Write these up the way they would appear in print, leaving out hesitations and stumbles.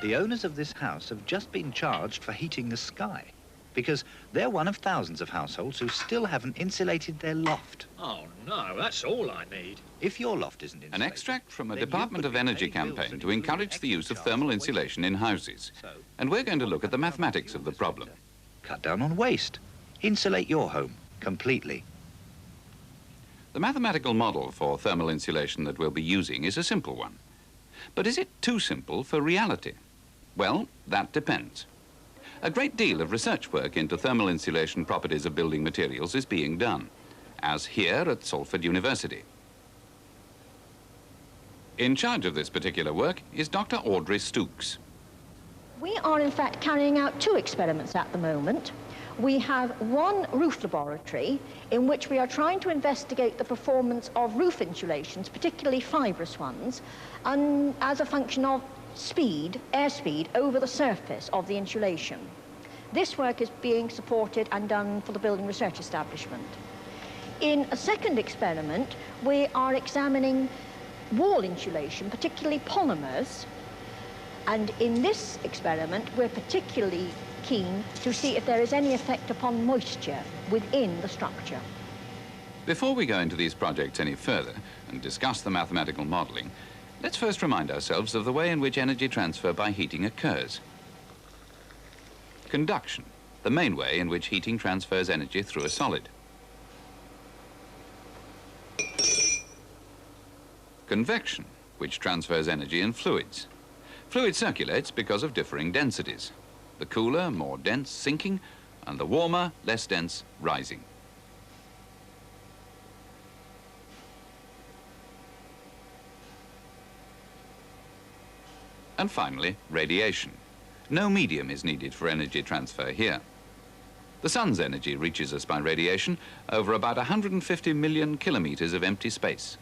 The owners of this house have just been charged for heating the sky because they're one of thousands of households who still haven't insulated their loft. Oh, no, that's all I need. If your loft isn't insulated... An extract from a Department of Energy campaign to encourage the use of thermal insulation in houses. And we're going to look at the mathematics of the problem. Cut down on waste. Insulate your home completely. The mathematical model for thermal insulation that we'll be using is a simple one. But is it too simple for reality? Well, that depends. A great deal of research work into thermal insulation properties of building materials is being done, as here at Salford University. In charge of this particular work is Dr. Audrey Stooks. We are in fact carrying out two experiments at the moment. We have one roof laboratory in which we are trying to investigate the performance of roof insulations, particularly fibrous ones, and as a function of speed, airspeed, over the surface of the insulation. This work is being supported and done for the Building Research Establishment. In a second experiment, we are examining wall insulation, particularly polymers, and in this experiment, we're particularly keen to see if there is any effect upon moisture within the structure. Before we go into these projects any further and discuss the mathematical modeling, let's first remind ourselves of the way in which energy transfer by heating occurs. Conduction, the main way in which heating transfers energy through a solid. Convection, which transfers energy in fluids. Fluid circulates because of differing densities. The cooler, more dense, sinking, and the warmer, less dense, rising. And finally, radiation. No medium is needed for energy transfer here. The sun's energy reaches us by radiation over about 150 million kilometers of empty space.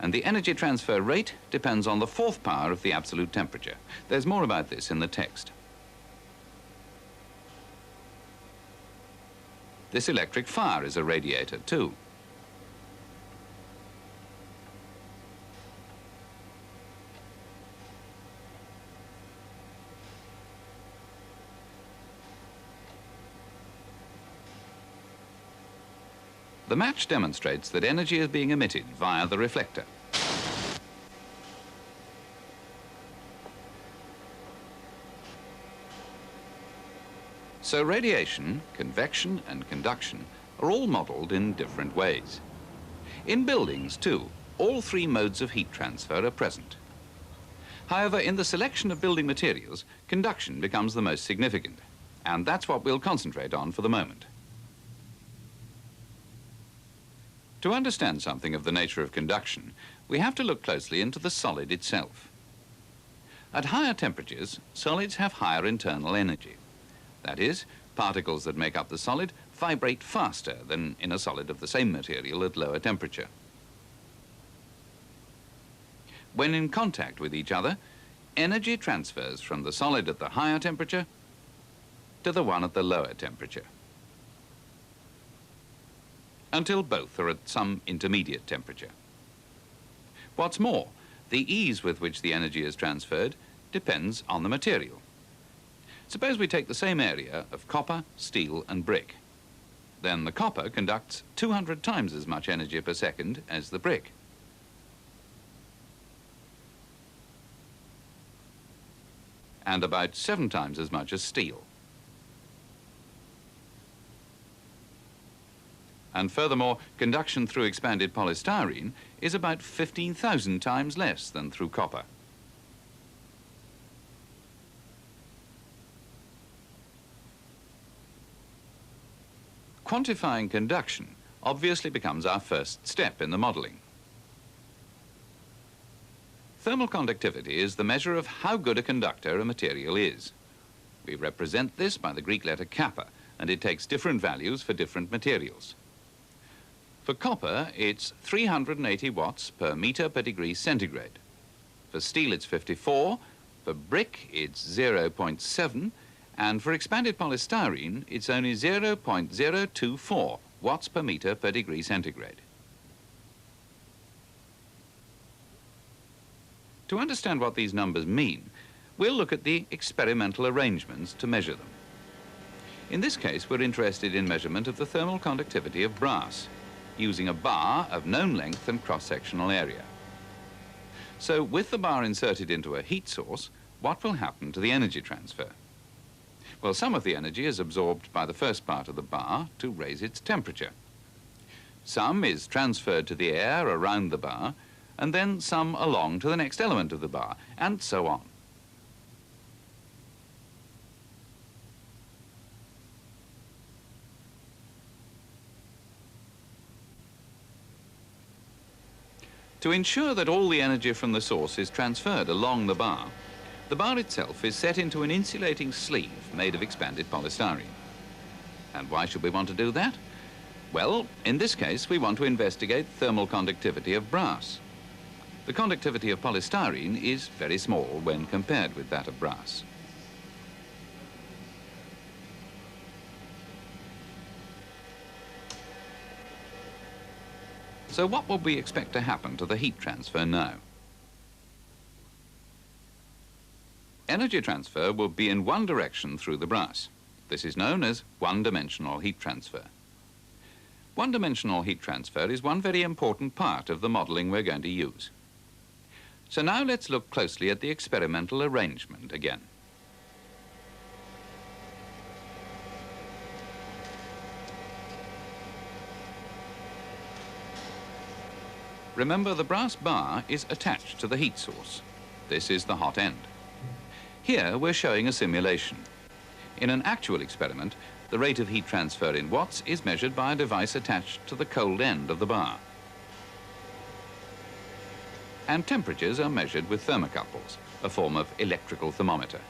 And the energy transfer rate depends on the fourth power of the absolute temperature. There's more about this in the text. This electric fire is a radiator too. The match demonstrates that energy is being emitted via the reflector. So radiation, convection and conduction are all modelled in different ways. In buildings too, all three modes of heat transfer are present. However, in the selection of building materials, conduction becomes the most significant, and that's what we'll concentrate on for the moment. To understand something of the nature of conduction, we have to look closely into the solid itself. At higher temperatures, solids have higher internal energy. That is, particles that make up the solid vibrate faster than in a solid of the same material at lower temperature. When in contact with each other, energy transfers from the solid at the higher temperature to the one at the lower temperature, until both are at some intermediate temperature. What's more, the ease with which the energy is transferred depends on the material. Suppose we take the same area of copper, steel and brick. Then the copper conducts 200 times as much energy per second as the brick. And about 7 times as much as steel. And furthermore, conduction through expanded polystyrene is about 15,000 times less than through copper. Quantifying conduction obviously becomes our first step in the modelling. Thermal conductivity is the measure of how good a conductor a material is. We represent this by the Greek letter kappa, and it takes different values for different materials. For copper, it's 380 watts per meter per degree centigrade. For steel, it's 54. For brick, it's 0.7. And for expanded polystyrene, it's only 0.024 watts per meter per degree centigrade. To understand what these numbers mean, we'll look at the experimental arrangements to measure them. In this case, we're interested in measurement of the thermal conductivity of brass, using a bar of known length and cross-sectional area. So, with the bar inserted into a heat source, what will happen to the energy transfer? Well, some of the energy is absorbed by the first part of the bar to raise its temperature. Some is transferred to the air around the bar, and then some along to the next element of the bar, and so on. To ensure that all the energy from the source is transferred along the bar itself is set into an insulating sleeve made of expanded polystyrene. And why should we want to do that? Well, in this case, we want to investigate thermal conductivity of brass. The conductivity of polystyrene is very small when compared with that of brass. So what would we expect to happen to the heat transfer now? Energy transfer will be in one direction through the brass. This is known as one-dimensional heat transfer. One-dimensional heat transfer is one very important part of the modelling we're going to use. So now let's look closely at the experimental arrangement again. Remember, the brass bar is attached to the heat source. This is the hot end. Here we're showing a simulation. In an actual experiment, the rate of heat transfer in watts is measured by a device attached to the cold end of the bar. And temperatures are measured with thermocouples, a form of electrical thermometer.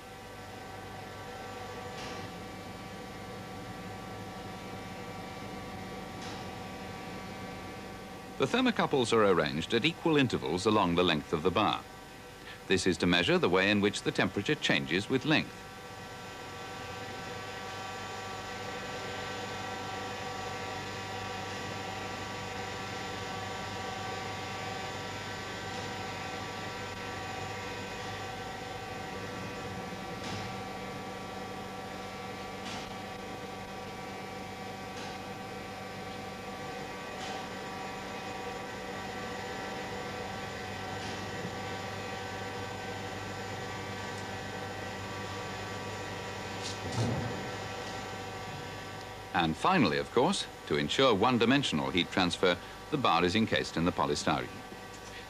The thermocouples are arranged at equal intervals along the length of the bar. This is to measure the way in which the temperature changes with length. And finally, of course, to ensure one-dimensional heat transfer, the bar is encased in the polystyrene.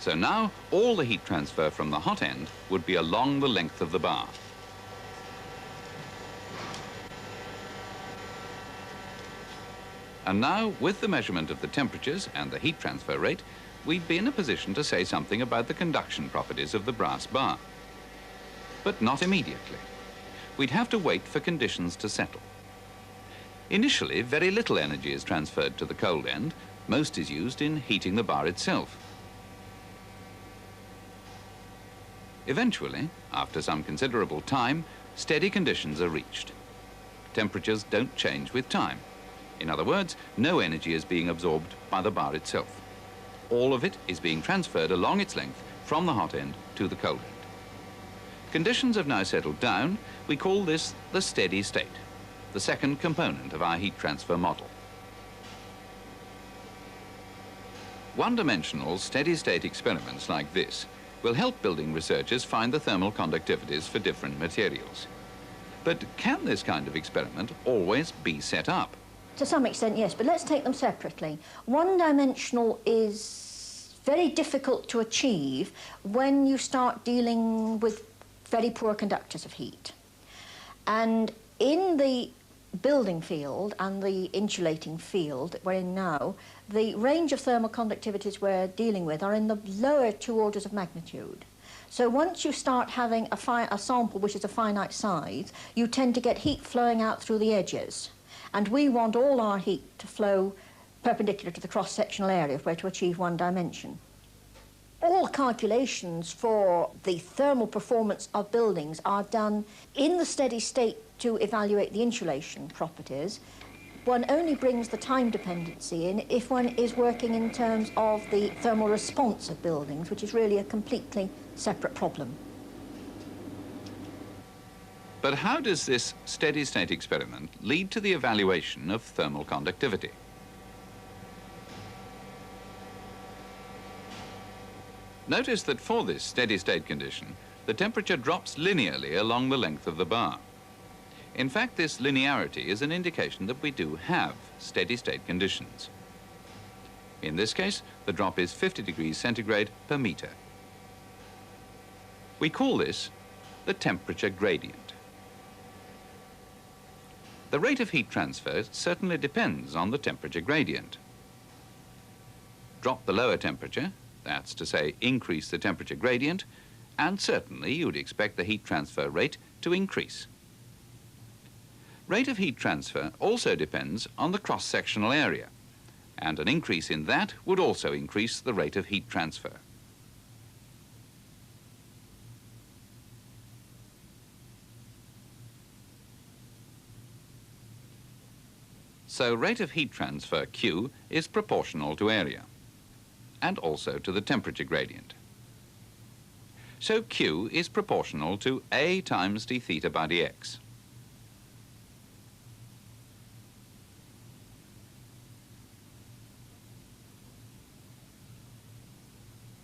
So now, all the heat transfer from the hot end would be along the length of the bar. And now, with the measurement of the temperatures and the heat transfer rate, we'd be in a position to say something about the conduction properties of the brass bar. But not immediately. We'd have to wait for conditions to settle. Initially, very little energy is transferred to the cold end. Most is used in heating the bar itself. Eventually, after some considerable time, steady conditions are reached. Temperatures don't change with time. In other words, no energy is being absorbed by the bar itself. All of it is being transferred along its length from the hot end to the cold end. Conditions have now settled down. We call this the steady state, the second component of our heat transfer model. One-dimensional steady-state experiments like this will help building researchers find the thermal conductivities for different materials. But can this kind of experiment always be set up? To some extent, yes, but let's take them separately. One-dimensional is very difficult to achieve when you start dealing with very poor conductors of heat. And in the building field and the insulating field that we're in now, the range of thermal conductivities we're dealing with are in the lower 2 orders of magnitude. So once you start having a sample which is a finite size, you tend to get heat flowing out through the edges. And we want all our heat to flow perpendicular to the cross-sectional area if we're to achieve one dimension. All calculations for the thermal performance of buildings are done in the steady state to evaluate the insulation properties. One only brings the time dependency in if one is working in terms of the thermal response of buildings, which is really a completely separate problem. But how does this steady-state experiment lead to the evaluation of thermal conductivity? Notice that for this steady-state condition, the temperature drops linearly along the length of the bar. In fact, this linearity is an indication that we do have steady-state conditions. In this case, the drop is 50 degrees centigrade per meter. We call this the temperature gradient. The rate of heat transfer certainly depends on the temperature gradient. Drop the lower temperature, that's to say increase the temperature gradient, and certainly you'd expect the heat transfer rate to increase. Rate of heat transfer also depends on the cross-sectional area, and an increase in that would also increase the rate of heat transfer. So rate of heat transfer, Q, is proportional to area, and also to the temperature gradient. So Q is proportional to A times d theta by dx.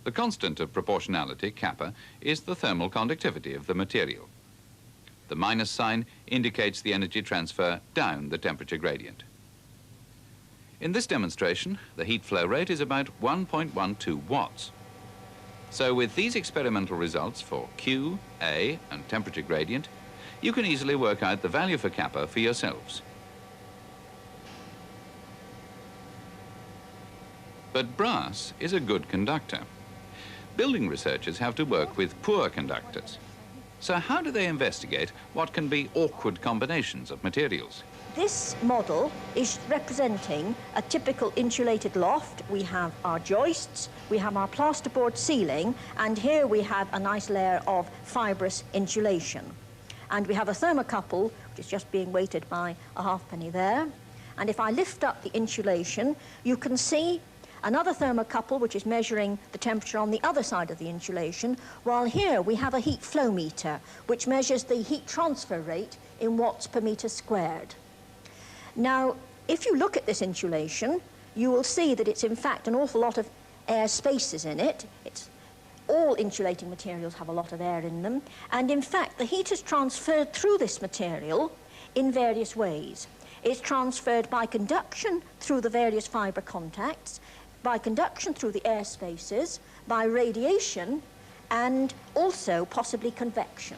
The constant of proportionality, kappa, is the thermal conductivity of the material. The minus sign indicates the energy transfer down the temperature gradient. In this demonstration, the heat flow rate is about 1.12 watts. So with these experimental results for Q, A, and temperature gradient, you can easily work out the value for kappa for yourselves. But brass is a good conductor. Building researchers have to work with poor conductors. So how do they investigate what can be awkward combinations of materials? This model is representing a typical insulated loft. We have our joists, we have our plasterboard ceiling, and here we have a nice layer of fibrous insulation. And we have a thermocouple, which is just being weighted by a halfpenny there. And if I lift up the insulation, you can see another thermocouple, which is measuring the temperature on the other side of the insulation, while here we have a heat flow meter, which measures the heat transfer rate in watts per meter squared. Now, if you look at this insulation, you will see that it's in fact an awful lot of air spaces in it. All insulating materials have a lot of air in them, and in fact the heat is transferred through this material in various ways. It's transferred by conduction through the various fibre contacts, by conduction through the air spaces, by radiation, and also possibly convection.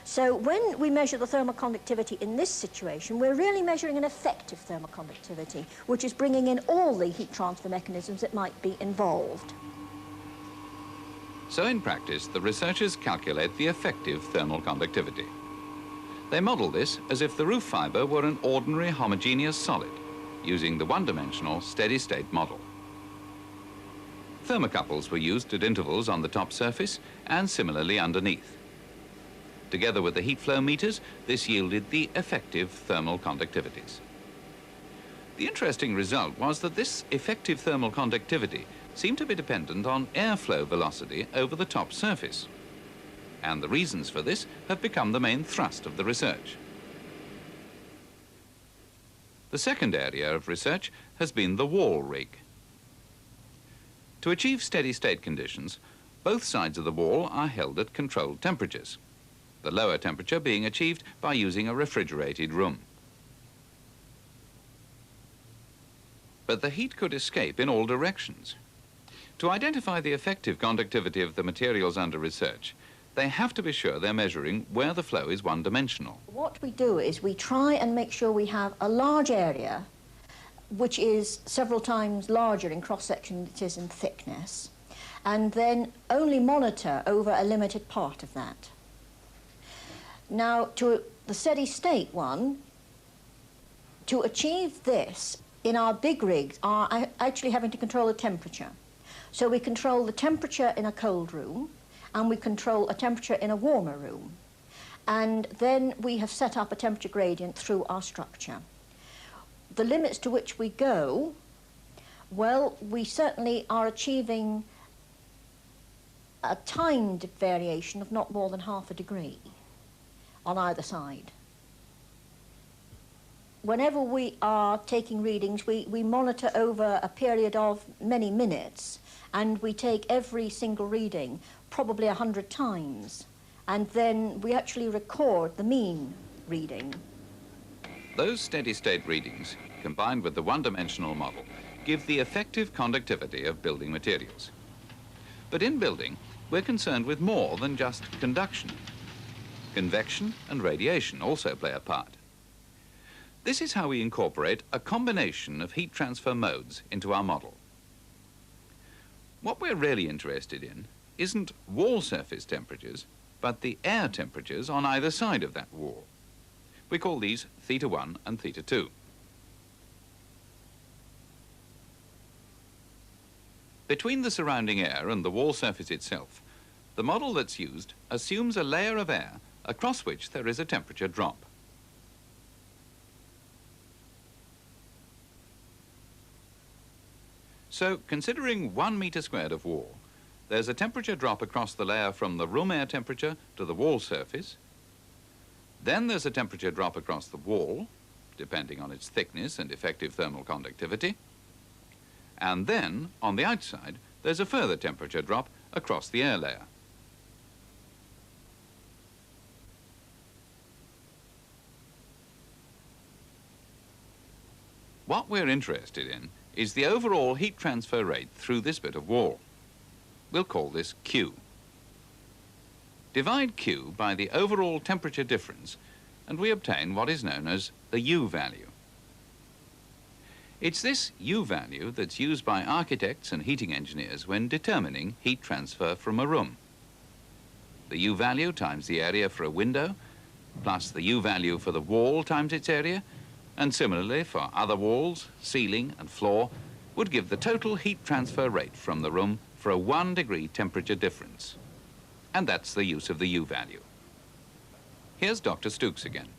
So when we measure the thermal conductivity in this situation, we're really measuring an effective thermal conductivity, which is bringing in all the heat transfer mechanisms that might be involved. So in practice, the researchers calculate the effective thermal conductivity. They model this as if the roof fibre were an ordinary homogeneous solid, using the one-dimensional steady-state model. Thermocouples were used at intervals on the top surface and similarly underneath. Together with the heat flow meters, this yielded the effective thermal conductivities. The interesting result was that this effective thermal conductivity seemed to be dependent on airflow velocity over the top surface. And the reasons for this have become the main thrust of the research. The second area of research has been the wall rig. To achieve steady-state conditions, both sides of the wall are held at controlled temperatures, the lower temperature being achieved by using a refrigerated room. But the heat could escape in all directions. To identify the effective conductivity of the materials under research, they have to be sure they're measuring where the flow is one-dimensional. What we do is we try and make sure we have a large area which is several times larger in cross-section than it is in thickness, and then only monitor over a limited part of that. Now, to the steady state one, to achieve this, in our big rigs are actually having to control the temperature. So we control the temperature in a cold room, and we control a temperature in a warmer room. And then we have set up a temperature gradient through our structure. The limits to which we go, well, we certainly are achieving a timed variation of not more than half a degree. on either side. Whenever we are taking readings, we monitor over a period of many minutes, and we take every single reading probably 100 times, and then we actually record the mean reading. Those steady-state readings, combined with the one-dimensional model, give the effective conductivity of building materials. But in building, we're concerned with more than just conduction. Convection and radiation also play a part. This is how we incorporate a combination of heat transfer modes into our model. What we're really interested in isn't wall surface temperatures, but the air temperatures on either side of that wall. We call these θ1 and θ2. Between the surrounding air and the wall surface itself, the model that's used assumes a layer of air across which there is a temperature drop. So, considering 1 meter squared of wall, there's a temperature drop across the layer from the room air temperature to the wall surface. Then there's a temperature drop across the wall, depending on its thickness and effective thermal conductivity. And then, on the outside, there's a further temperature drop across the air layer. What we're interested in is the overall heat transfer rate through this bit of wall. We'll call this Q. Divide Q by the overall temperature difference, and we obtain what is known as the U value. It's this U value that's used by architects and heating engineers when determining heat transfer from a room. The U value times the area for a window, plus the U value for the wall times its area, and similarly for other walls, ceiling and floor, would give the total heat transfer rate from the room for a 1 degree temperature difference. And that's the use of the U value. Here's Dr. Stooks again.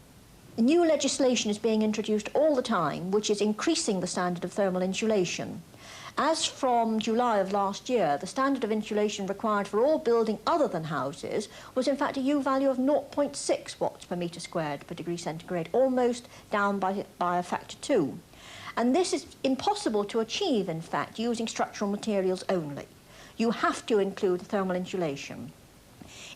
New legislation is being introduced all the time, which is increasing the standard of thermal insulation. As from July of last year, the standard of insulation required for all building other than houses was in fact a U value of 0.6 watts per metre squared per degree centigrade, almost down by a factor 2. And this is impossible to achieve, in fact, using structural materials only. You have to include thermal insulation.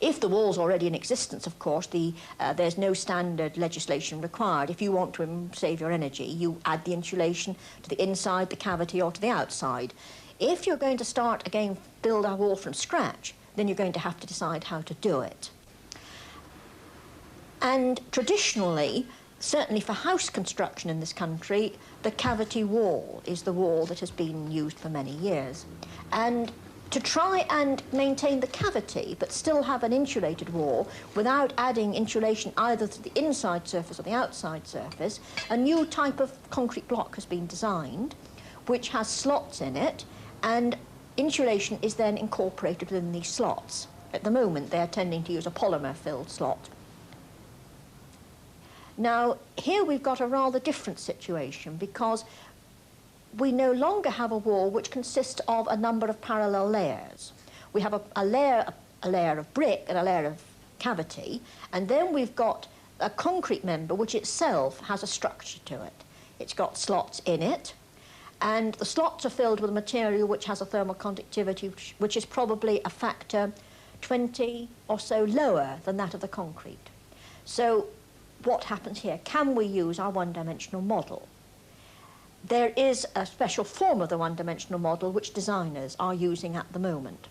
If the wall's already in existence, of course, there's no standard legislation required. If you want to save your energy, you add the insulation to the inside, the cavity, or to the outside. If you're going to start again, build a wall from scratch, then you're going to have to decide how to do it. And traditionally, certainly for house construction in this country, the cavity wall is the wall that has been used for many years. And to try and maintain the cavity but still have an insulated wall without adding insulation either to the inside surface or the outside surface, a new type of concrete block has been designed which has slots in it, and insulation is then incorporated within these slots. At the moment they are tending to use a polymer-filled slot. Now here we've got a rather different situation because we no longer have a wall which consists of a number of parallel layers. We have a layer of brick and a layer of cavity, and then we've got a concrete member which itself has a structure to it. It's got slots in it, and the slots are filled with a material which has a thermal conductivity which is probably a factor 20 or so lower than that of the concrete. So what happens here? Can we use our one-dimensional model? There is a special form of the one-dimensional model which designers are using at the moment.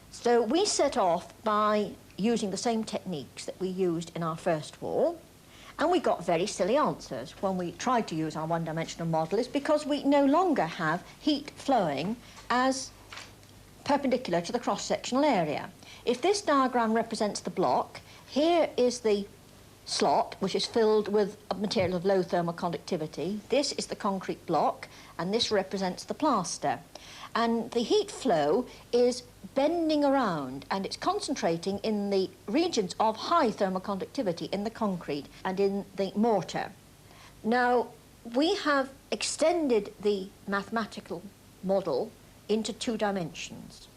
So we set off by using the same techniques that we used in our first wall, and we got very silly answers when we tried to use our one-dimensional model. Is because we no longer have heat flowing as perpendicular to the cross-sectional area. If this diagram represents the block, here is the slot, which is filled with a material of low thermal conductivity. This is the concrete block, and this represents the plaster. And the heat flow is bending around, and it's concentrating in the regions of high thermal conductivity in the concrete and in the mortar. Now, we have extended the mathematical model into 2 dimensions.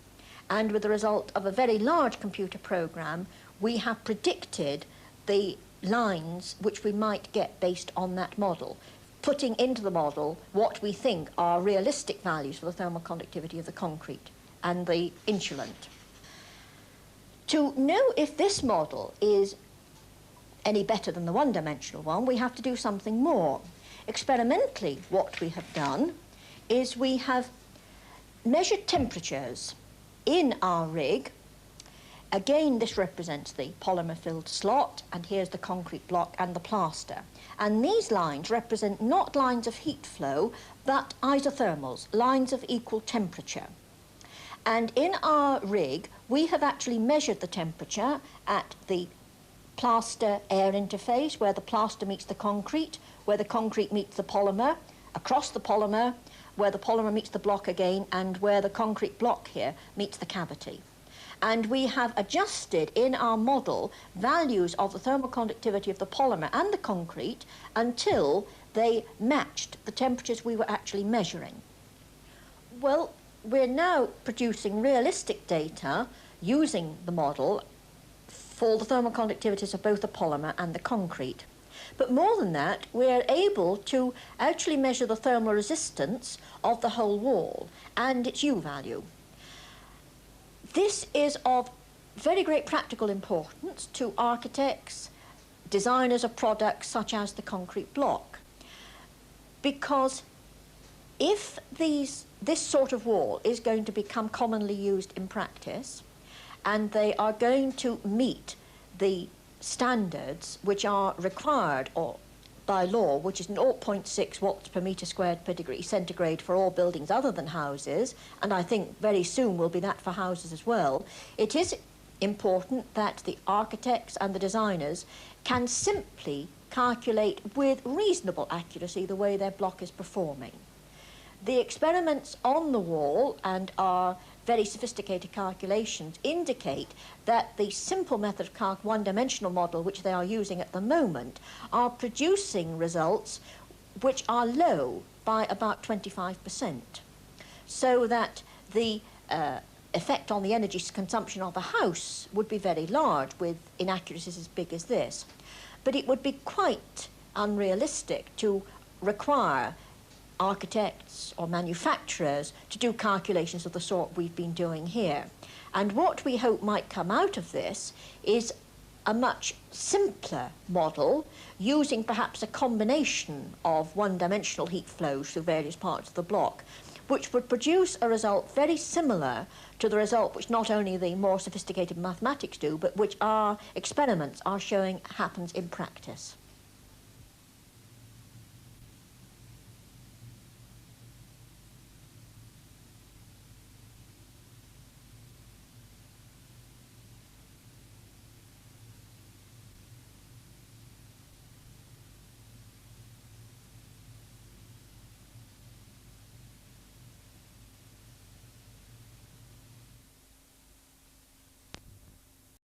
And with the result of a very large computer program, we have predicted the lines which we might get based on that model, putting into the model what we think are realistic values for the thermal conductivity of the concrete and the insulant. To know if this model is any better than the one-dimensional one, we have to do something more. Experimentally, what we have done is we have measured temperatures in our rig. Again, this represents the polymer-filled slot, and here's the concrete block and the plaster. And these lines represent not lines of heat flow, but isothermals, lines of equal temperature. And in our rig, we have actually measured the temperature at the plaster air interface, where the plaster meets the concrete, where the concrete meets the polymer, across the polymer, where the polymer meets the block again, and where the concrete block here meets the cavity. And we have adjusted in our model values of the thermal conductivity of the polymer and the concrete until they matched the temperatures we were actually measuring. Well, we're now producing realistic data using the model for the thermal conductivities of both the polymer and the concrete. But more than that, we're able to actually measure the thermal resistance of the whole wall and its U value. This is of very great practical importance to architects, designers of products such as the concrete block, because if this sort of wall is going to become commonly used in practice, and they are going to meet the standards which are required by law, which is 0.6 watts per metre squared per degree centigrade for all buildings other than houses, and I think very soon will be that for houses as well, it is important that the architects and the designers can simply calculate with reasonable accuracy the way their block is performing. The experiments on the wall and our very sophisticated calculations indicate that the simple method of one-dimensional model which they are using at the moment are producing results which are low by about 25%, so that the effect on the energy consumption of a house would be very large with inaccuracies as big as this. But it would be quite unrealistic to require architects or manufacturers to do calculations of the sort we've been doing here. And what we hope might come out of this is a much simpler model using perhaps a combination of one-dimensional heat flows through various parts of the block, which would produce a result very similar to the result which not only the more sophisticated mathematics do, but which our experiments are showing happens in practice.